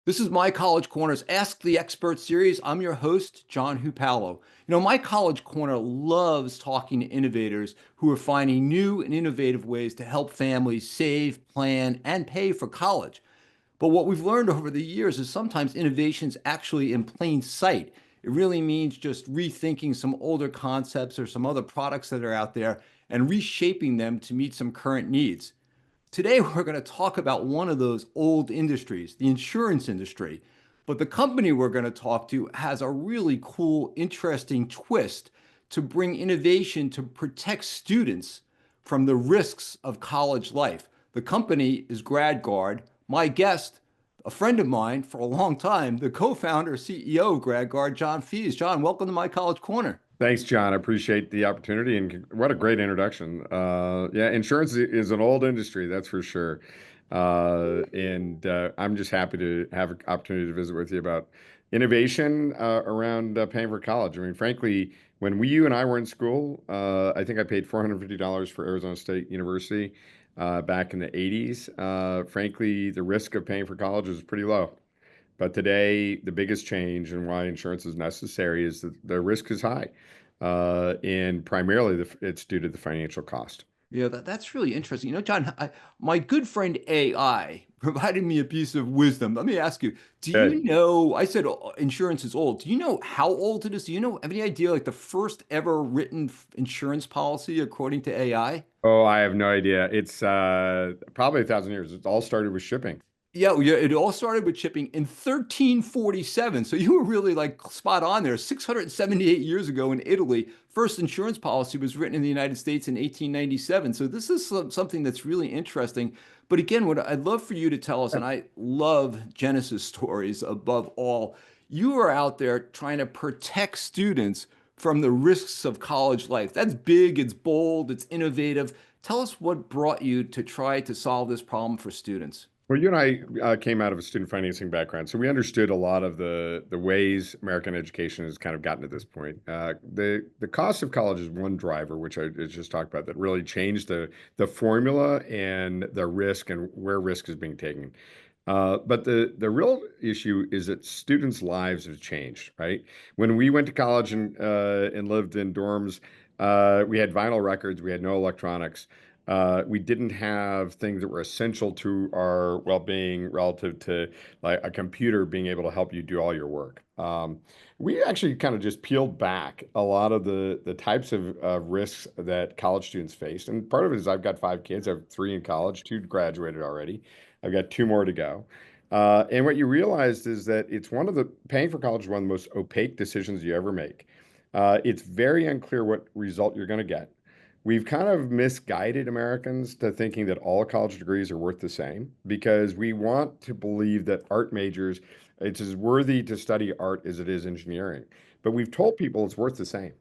This is My College Corner's Ask the Expert series. I'm your host, John Hupalo. My College Corner loves talking to innovators who are finding new and innovative ways to help families save, plan, and pay for college. But what we've learned over the years is sometimes innovation's actually in plain sight. It really means just rethinking some older concepts or some other products that are out there and reshaping them to meet some current needs. Today, we're going to talk about one of those old industries, the insurance industry. But the company we're going to talk to has a really cool, interesting twist to bring innovation to protect students from the risks of college life. The company is GradGuard. My guest, a friend of mine for a long time, the co-founder, CEO of GradGuard, John Fees. John, welcome to My College Corner. Thanks, John. I appreciate the opportunity and what a great introduction. Yeah, insurance is an old industry, that's for sure. And I'm just happy to have an opportunity to visit with you about innovation around paying for college. I mean, frankly, when you and I were in school, I think I paid $450 for Arizona State University back in the 80s. Frankly, the risk of paying for college was pretty low. But today, the biggest change and why insurance is necessary is that the risk is high. And primarily, it's due to the financial cost. Yeah, that's really interesting. John, my good friend AI provided me a piece of wisdom. Let me ask you, do Good. you know, I said insurance is old. Do you know how old it is? Do you know, have any idea, like the first ever written insurance policy according to AI? Oh, I have no idea. It's probably 1,000 years. It all started with shipping. Yeah, yeah, it all started with shipping in 1347. So you were really like spot on there. 678 years ago in Italy, first insurance policy was written in the United States in 1897. So this is something that's really interesting. But again, what I'd love for you to tell us, and I love Genesis stories above all, you are out there trying to protect students from the risks of college life. That's big, it's bold, it's innovative. Tell us what brought you to try to solve this problem for students. Well, you and I came out of a student financing background, so we understood a lot of the ways American education has kind of gotten to this point. The cost of college is one driver, which I just talked about, that really changed the formula and the risk and where risk is being taken. But the real issue is that students' lives have changed, right? When we went to college and lived in dorms, we had vinyl records, we had no electronics. We didn't have things that were essential to our well-being relative to like a computer being able to help you do all your work. We actually kind of just peeled back a lot of the types of risks that college students faced. And part of it is I've got 5 kids. I have 3 in college, 2 graduated already. I've got 2 more to go. And what you realized is that paying for college is one of the most opaque decisions you ever make. It's very unclear what result you're going to get. We've kind of misguided Americans to thinking that all college degrees are worth the same because we want to believe that art majors, it's as worthy to study art as it is engineering. But we've told people it's worth the same.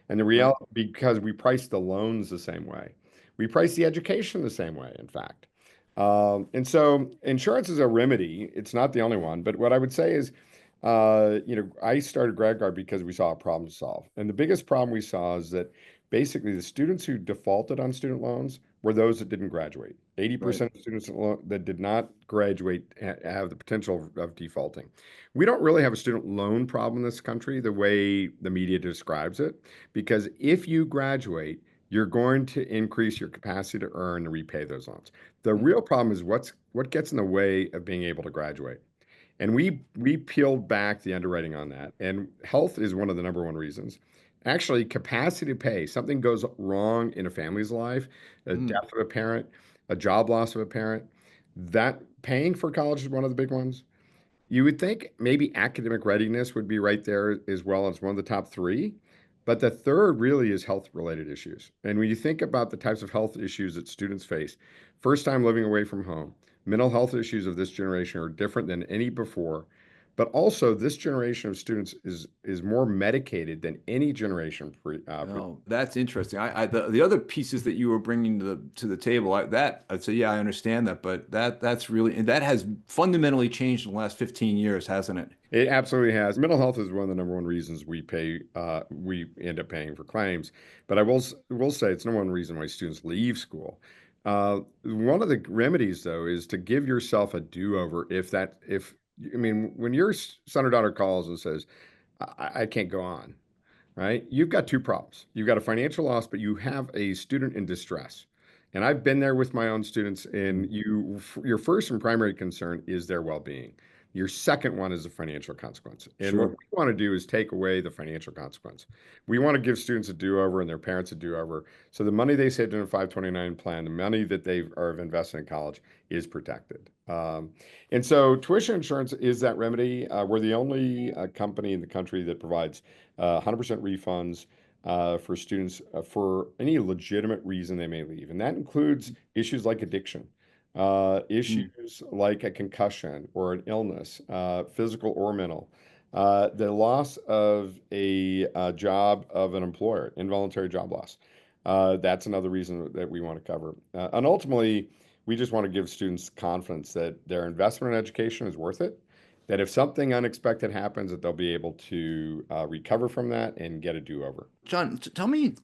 And the Right. reality, because we price the loans the same way, we price the education the same way, in fact. And so insurance is a remedy. It's not the only one. But what I would say is, I started GradGuard because we saw a problem to solve. And the biggest problem we saw is that basically the students who defaulted on student loans were those that didn't graduate. Right. 80% of students that did not graduate have the potential of defaulting. We don't really have a student loan problem in this country the way the media describes it, because if you graduate, you're going to increase your capacity to earn and repay those loans. The real problem is what gets in the way of being able to graduate. And we peeled back the underwriting on that. And health is one of the number one reasons. Actually, capacity to pay, something goes wrong in a family's life, a Mm. death of a parent, a job loss of a parent, that paying for college is one of the big ones. You would think maybe academic readiness would be right there as well as one of the top 3. But the third really is health related issues. And when you think about the types of health issues that students face, first time living away from home, mental health issues of this generation are different than any before. But also, this generation of students is more medicated than any generation Oh, that's interesting. The other pieces that you were bringing to the table, I'd say, yeah, I understand that, but that's really, and that has fundamentally changed in the last 15 years, hasn't it? It absolutely has. Mental health is one of the number one reasons we end up paying for claims. But will say it's number one reason why students leave school. One of the remedies, though, is to give yourself a do-over if I mean, when your son or daughter calls and says, I can't go on, right? You've got two problems. You've got a financial loss, but you have a student in distress. And I've been there with my own students, and your first and primary concern is their well-being. Your second one is the financial consequence. And what Sure. we want to do is take away the financial consequence. We want to give students a do-over and their parents a do-over. So the money they saved in a 529 plan, the money that they are invested in college is protected. And so tuition insurance is that remedy. We're the only company in the country that provides 100% refunds for students for any legitimate reason they may leave. And that includes issues like addiction, Mm. issues like a concussion or an illness, physical or mental, the loss of a job of an employer, involuntary job loss. That's another reason that we want to cover. And ultimately, we just want to give students confidence that their investment in education is worth it, that if something unexpected happens, that they'll be able to recover from that and get a do-over. John, tell me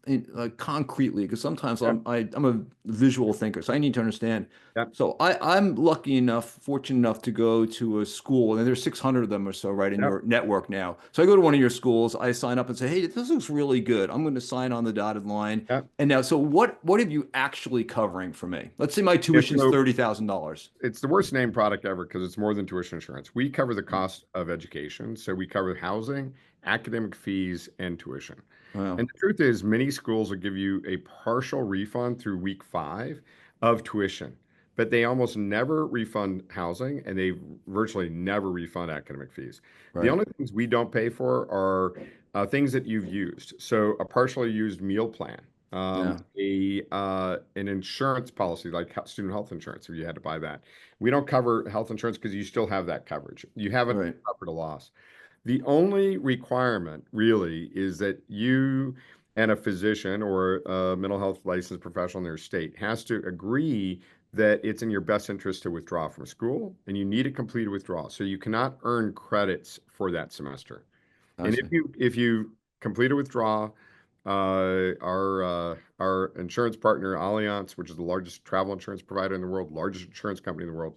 concretely, because sometimes Yeah, I'm a visual thinker, so I need to understand. yeah, So I'm lucky enough, fortunate enough to go to a school, and there's 600 of them or so, right, in yeah, your network now. So I go to one of your schools, I sign up and say, hey, this looks really good. I'm going to sign on the dotted line. yeah. And now, so what have you actually covering for me? Let's say my Yeah, tuition's so $30,000. it's the worst named product ever because it's more than tuition insurance. We cover the cost of education. So we cover housing, academic fees, and tuition. Wow, And the truth is, many schools will give you a partial refund through week 5 of tuition, but they almost never refund housing and they virtually never refund academic fees. The right. only things we don't pay for are things that you've used. So a partially used meal plan, Yeah, an insurance policy like student health insurance, if you had to buy that. We don't cover health insurance because you still have that coverage. You haven't right. suffered a loss. The only requirement really is that you and a physician or a mental health licensed professional in their state has to agree that it's in your best interest to withdraw from school and you need a complete withdrawal. So you cannot earn credits for that semester. I And see. if you complete a withdrawal, our insurance partner Allianz, which is the largest travel insurance provider in the world, largest insurance company in the world,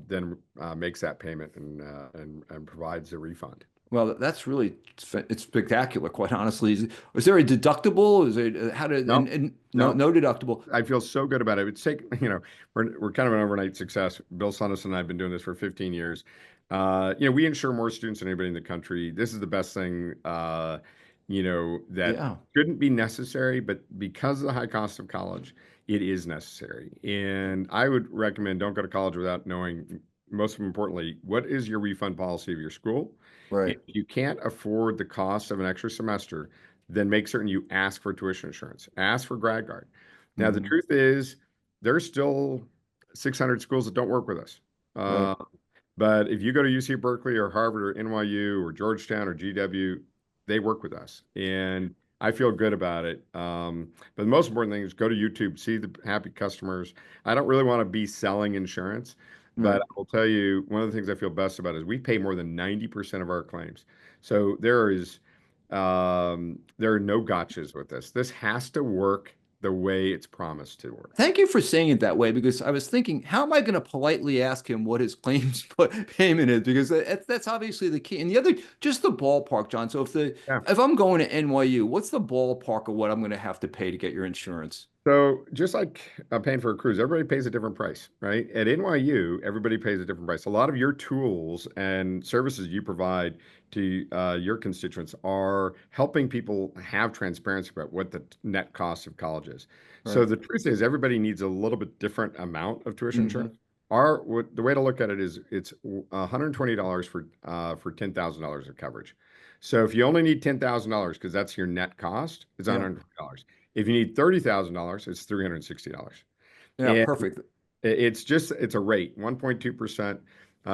then makes that payment and provides a refund. Well, that's really it's spectacular, quite honestly. Is there a deductible? Is it how to No, and no, no deductible? I feel so good about it. It's take, we're kind of an overnight success. Bill Sunnis and I have been doing this for 15 years. We insure more students than anybody in the country. This is the best thing, that Yeah, shouldn't be necessary, but because of the high cost of college, it is necessary. And I would recommend don't go to college without knowing, most importantly, what is your refund policy of your school? If right. you can't afford the cost of an extra semester, then make certain you ask for tuition insurance. Ask for GradGuard. Now, the Hmm. truth is, there's still 600 schools that don't work with us. Right. Uh, but if you go to UC Berkeley or Harvard or NYU or Georgetown or GW, they work with us. And I feel good about it. But the most important thing is go to YouTube, see the happy customers. I don't really want to be selling insurance, but Right. I will tell you one of the things I feel best about is we pay more than 90% of our claims. So there are no gotchas with this. This has to work the way it's promised to work. Thank you for saying it that way because I was thinking, how am I going to politely ask him what his claims payment is? Because that's obviously the key. And the other, just the ballpark, John. So Yeah. if I'm going to NYU, what's the ballpark of what I'm going to have to pay to get your insurance? So just like paying for a cruise, everybody pays a different price, right? At NYU, everybody pays a different price. A lot of your tools and services you provide to your constituents are helping people have transparency about what the net cost of college is. So Right. the truth is, everybody needs a little bit different amount of tuition Hmm. insurance. The way to look at it is it's $120 for $10,000 of coverage. So if you only need $10,000 because that's your net cost, it's Yeah. $120. If you need $30,000, it's $360. Yeah. And Perfect. it's a rate, 1.2%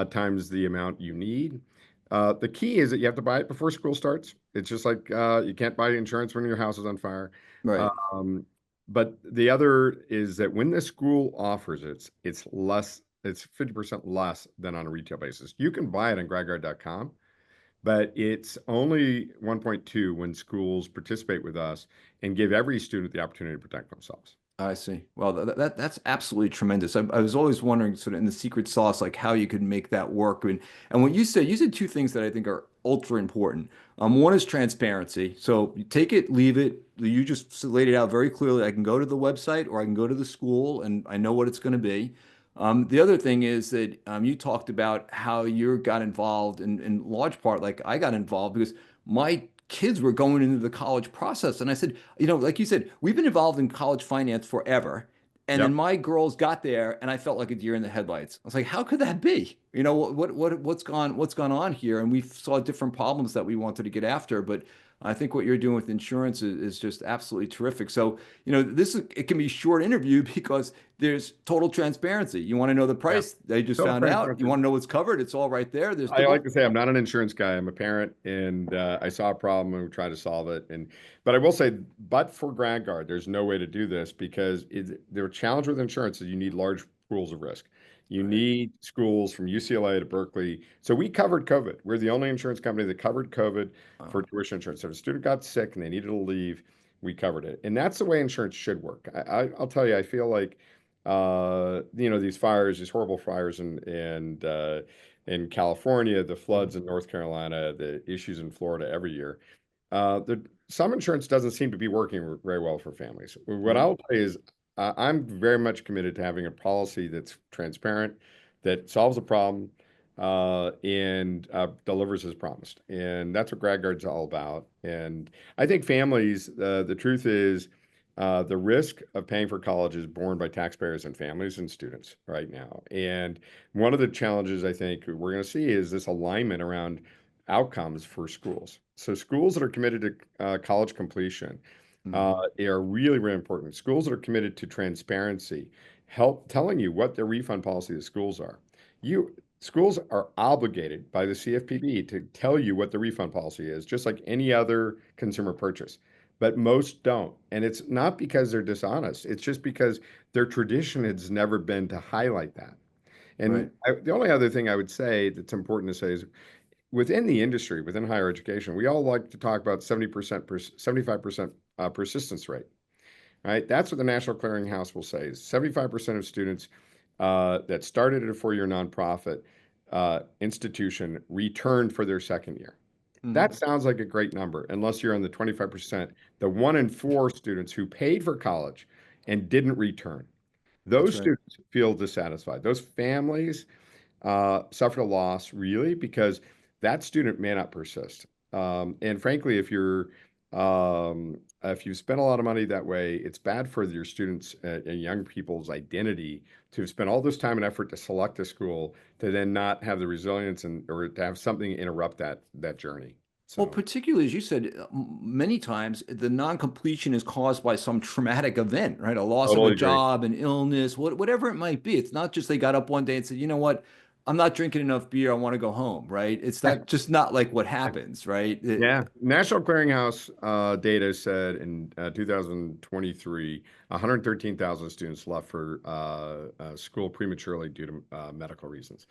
times the amount you need. The key is that you have to buy it before school starts. It's just like you can't buy insurance when your house is on fire. Right. Um, but the other is that when the school offers it, it's less, it's 50% less than on a retail basis. You can buy it on GradGuard.com, but it's only 1.2 when schools participate with us and give every student the opportunity to protect themselves. I see. Well, that's absolutely tremendous. I was always wondering, sort of in the secret sauce, like how you could make that work. And what you said two things that I think are ultra important. One is transparency. So you take it, leave it. You just laid it out very clearly. I can go to the website or I can go to the school, and I know what it's going to be. The other thing is that you talked about how you got involved in large part, like I got involved because my kids were going into the college process. And I said, like you said, we've been involved in college finance forever. And then Yep. my girls got there and I felt like a deer in the headlights. I was like, how could that be? What's gone on here? And we saw different problems that we wanted to get after. But I think what you're doing with insurance is just absolutely terrific. So, it can be a short interview because there's total transparency. You want to know the Yeah. price? They just Total found out. You transparency. want to know what's covered? It's all right there. There's I like the to say I'm not an insurance guy. I'm a parent, and I saw a problem and we tried to solve it. But I will say, but for GradGuard, there's no way to do this because the challenge with insurance is you need large pools of risk. You right. need schools from UCLA to Berkeley. So we covered COVID. We're the only insurance company that covered COVID for Wow. tuition insurance. So if a student got sick and they needed to leave, we covered it. And that's the way insurance should work. I'll tell you, I feel like these fires, these horrible fires, and in California, the Mhm. floods in North Carolina, the issues in Florida every year. Some insurance doesn't seem to be working very well for families. What Right. I'll tell you is I'm very much committed to having a policy that's transparent, that solves a problem, and delivers as promised. And that's what GradGuard's all about. And I think families, the truth is, the risk of paying for college is borne by taxpayers and families and students right now. And one of the challenges I think we're going to see is this alignment around outcomes for schools. So schools that are committed to college completion Mhm. are really, really important. Schools that are committed to transparency, help telling you what their refund policy of the schools are. You Schools are obligated by the CFPB to tell you what the refund policy is, just like any other consumer purchase. But most don't. And it's not because they're dishonest. It's just because their tradition has never been to highlight that. And Right. the only other thing I would say that's important to say is within the industry, within higher education, we all like to talk about 70%, 75% persistence rate, right? That's what the National Clearinghouse will say is 75% of students that started at a four-year nonprofit institution returned for their second year. Mhm. That sounds like a great number, unless you're on the 25%, the one in four students who paid for college and didn't return. That's Those right. students feel dissatisfied. Those families suffered a loss really because that student may not persist. And frankly, if you spend a lot of money that way, it's bad for your students and young people's identity to spend all this time and effort to select a school to then not have the resilience and or to have something interrupt that journey. Well, So particularly as you said, many times the non-completion is caused by some traumatic event, right? A loss of a totally agree. job, an illness, whatever it might be. It's not just they got up one day and said, you know what, I'm not drinking enough beer. I want to go home, right? It's not just not like what happens, right? Yeah, National Clearinghouse data said in 2023, 113,000 students left for school prematurely due to medical reasons.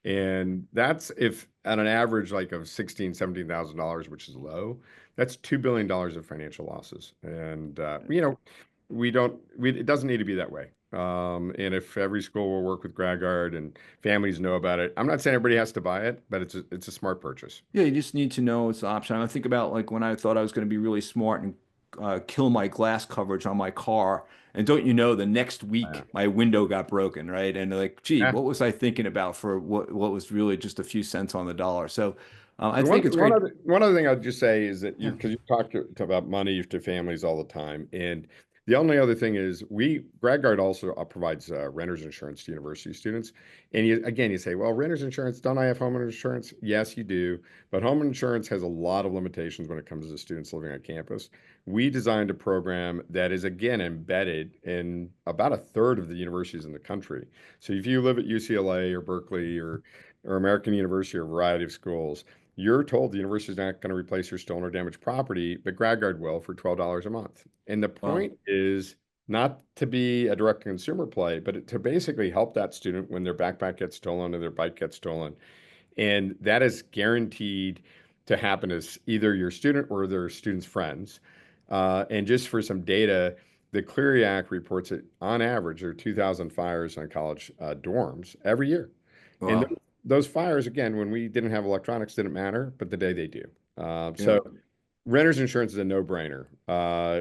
And that's if at an average like of 16, $17,000, which is low, that's $2 billion of financial losses. And it doesn't need to be that way. And if every school will work with GradGuard and families know about it, I'm not saying everybody has to buy it, but it's a smart purchase. Yeah, you just need to know it's an option. I think about like when I thought I was going to be really smart and kill my glass coverage on my car. And don't you know, the next Yeah. week my window got broken, right? And like, gee, Yeah. what was I thinking about for what was really just a few cents on the dollar? So I The one think it's one great. other one other thing I'd just say is that Yeah. because you talk about money to families all the time, and the only other thing is GradGuard also provides renters insurance to university students. And you say, well, renters insurance, don't I have homeowner insurance? Yes, you do, but home insurance has a lot of limitations when it comes to students living on campus. We designed a program that is again embedded in about a third of the universities in the country. So if you live at UCLA or Berkeley or American University or a variety of schools, you're told the university is not going to replace your stolen or damaged property, but GradGuard will for $12 a month. And the Wow. point is not to be a direct consumer play, but to basically help that student when their backpack gets stolen or their bike gets stolen. And that is guaranteed to happen as either your student or their student's friends. And just for some data, the Clery Act reports that on average there are 2,000 fires on college dorms every year. And Wow. those fires, again, when we didn't have electronics, didn't matter, but the day they do. Yeah. So renter's insurance is a no-brainer.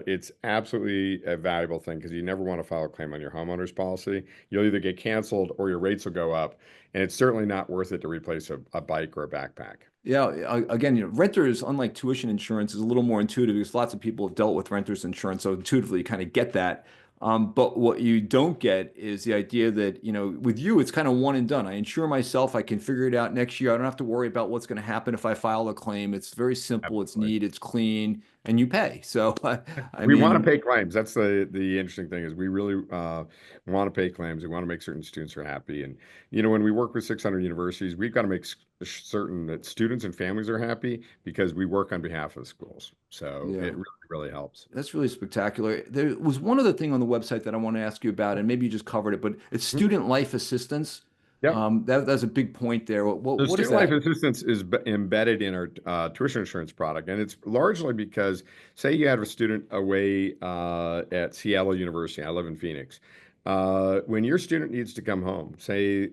It's absolutely a valuable thing because you never want to file a claim on your homeowner's policy. You'll either get canceled or your rates will go up, and it's certainly not worth it to replace a bike or a backpack. Yeah, again, renters, unlike tuition insurance, is a little more intuitive because lots of people have dealt with renters insurance, so intuitively you kind of get that. But what you don't get is the idea that, with you, it's kind of one and done. I insure myself, I can figure it out next year. I don't have to worry about what's going to happen if I file a claim. It's very simple, it's Absolutely. neat, it's clean, and you pay. So, I We want to mean, pay claims. That's the interesting thing is we really want to pay claims. We want to make certain students are happy. And when we work with 600 universities, we've got to make certain that students and families are happy because we work on behalf of the schools. So yeah. it really, really helps. That's really spectacular. There was one other thing on the website that I want to ask you about, and maybe you just covered it, but it's Mhm. student life assistance. Yep. That's a big point there. The What is student life that? assistance is embedded in our tuition insurance product, and it's largely because, say, you have a student away at Seattle University. I live in Phoenix. When your student needs to come home, say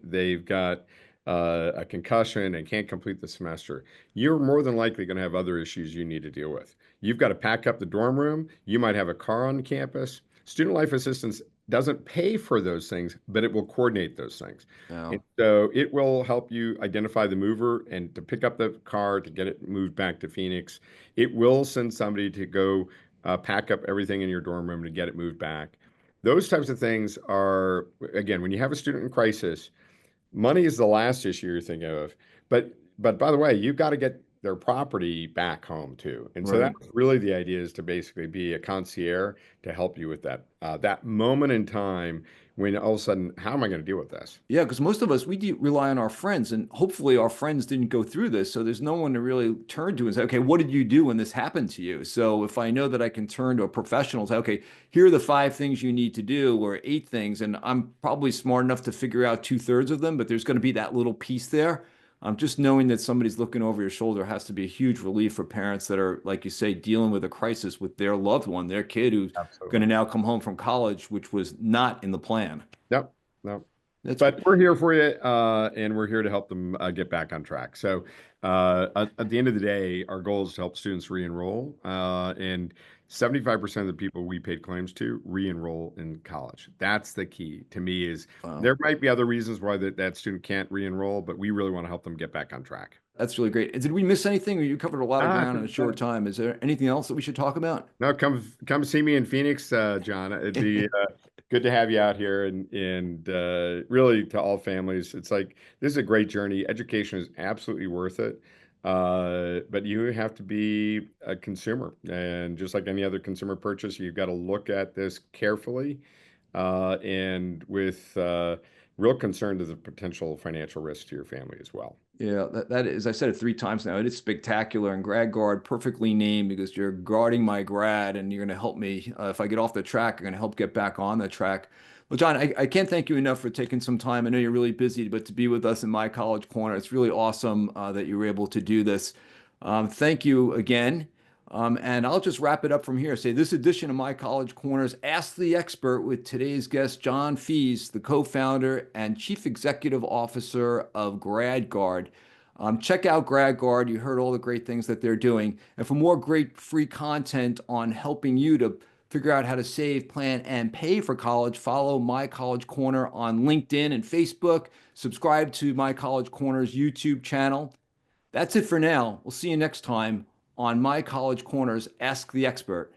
they've got a concussion and can't complete the semester, you're more than likely going to have other issues you need to deal with. You've got to pack up the dorm room. You might have a car on campus. Student life assistance doesn't pay for those things, but it will coordinate those things. And Now, so it will help you identify the mover and to pick up the car to get it moved back to Phoenix. It will send somebody to go pack up everything in your dorm room to get it moved back. Those types of things are, again, when you have a student in crisis, money is the last issue you're thinking of. But by the way, you've got to get their property back home too. And so right. that's really the idea is to basically be a concierge to help you with that moment in time when all of a sudden, how am I going to deal with this? Yeah, because most of us, rely on our friends, and hopefully our friends didn't go through this. So there's no one to really turn to and say, okay, what did you do when this happened to you? So if I know that I can turn to a professional, say, okay, here are the 5 things you need to do, or 8 things, and I'm probably smart enough to figure out 2/3 of them, but there's going to be that little piece there. Just knowing that somebody's looking over your shoulder has to be a huge relief for parents that are, like you say, dealing with a crisis with their loved one, their kid who's going to Absolutely. now come home from college, which was not in the plan. Yep. No. That's But we're here for you, and we're here to help them get back on track. So, at the end of the day, our goal is to help students re-enroll, and 75% of the people we paid claims to re-enroll in college. That's the key to me. Is wow. there might be other reasons why that student can't re-enroll, but we really want to help them get back on track. That's really great. Did we miss anything? You covered a lot of I ground in a think that short time. Is there anything else that we should talk about? No, come see me in Phoenix, John. It'd be good to have you out here, and really to all families. It's like this is a great journey. Education is absolutely worth it, but you have to be a consumer, and just like any other consumer purchase, you've got to look at this carefully and with real concern to the potential financial risk to your family as well. Yeah, that is, I said it 3 times now. It is spectacular, and GradGuard perfectly named because you're guarding my grad and you're going to help me. If I get off the track, you're going to help get back on the track. Well, John, I can't thank you enough for taking some time. I know you're really busy, but to be with us in my college corner, it's really awesome that you were able to do this. Thank you again. And I'll just wrap it up from here. Say this edition of My College Corners Ask the Expert with today's guest, John Fees, the co-founder and chief executive officer of GradGuard. Check out GradGuard. You heard all the great things that they're doing. And for more great free content on helping you to figure out how to save, plan, and pay for college, follow My College Corner on LinkedIn and Facebook. Subscribe to My College Corner's YouTube channel. That's it for now. We'll see you next time on My College Corners Ask the Expert.